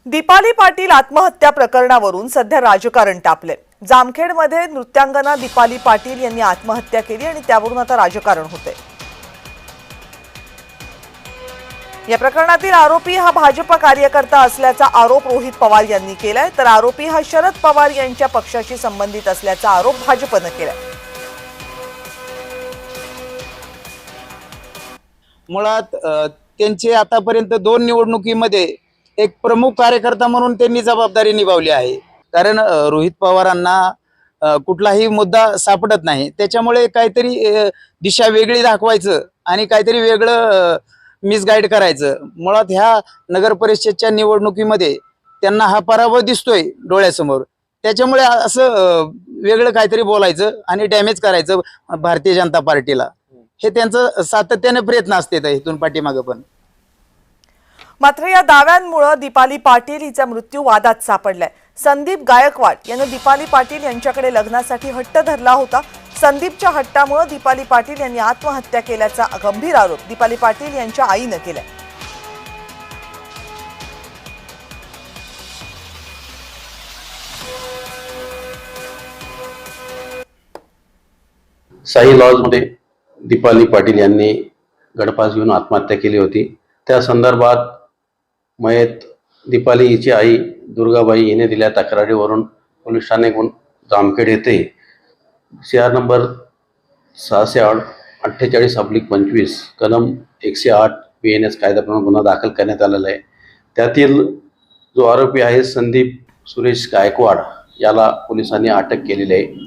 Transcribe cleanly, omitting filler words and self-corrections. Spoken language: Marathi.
दीपाली पाटील आत्महत्या प्रकरणावरून सध्या राजकारण तापले। जामखेडमध्ये नृत्यांगना दीपाली पाटील यांनी आत्महत्या केली आणि त्यावरून आता राजकारण होते। या प्रकरणातील आरोपी हा भाजप कार्यकर्ता असल्याचा आरोप रोहित पवार यांनी केलाय, तर आरोपी हा शरद पवार यांच्या पक्षाशी संबंधित असल्याचा आरोप भाजपने केलाय। मुळात त्यांचे आतापर्यंत 2 निवडणुकीमध्ये एक प्रमुख कार्यकर्ता म्हणून त्यांनी जबाबदारी निभावली आहे। कारण रोहित पवारांना कुठलाही मुद्दा सापडत नाही, त्याच्यामुळे काहीतरी दिशा वेगळी दाखवायचं आणि काहीतरी वेगळं मिसगाईड करायचं। मुळात ह्या नगर परिषदेच्या निवडणुकीमध्ये त्यांना हा पराभव दिसतोय डोळ्यासमोर, त्याच्यामुळे असं वेगळं काहीतरी बोलायचं आणि डॅमेज करायचं भारतीय जनता पार्टीला, हे त्यांचं सातत्याने प्रयत्न असतात इथून पाठीमागे पण। मात्र या दाव्यांमुळे दीपाली पाटील हिचा मृत्यू वादात सापडलाय। संदीप गायकवाड यांनी दीपाली पाटील यांच्याकडे लग्नासाठी हट्ट धरला होता। संदीपच्या हट्टामुळे दीपाली पाटील यांनी आत्महत्या केल्याचा गंभीर आरोप दीपाली पाटील यांच्या आईने केलाय। साई लॉजमध्ये दीपाली पाटील यांनी गळफास घेऊन आत्महत्या केली होती। त्या संदर्भात मयत दीपाली हिची आई दुर्गाबाई हिने दिलेल्या तक्रारीवरून पोलीस ठाणे जामखेड येथे CR नंबर 648/48/25 कलम 108 BNS कायद्याप्रमाणे गुन्हा दाखल करण्यात आलेला आहे। त्यातील जो आरोपी आहे संदीप सुरेश गायकवाड याला पोलिसांनी अटक केलेली आहे।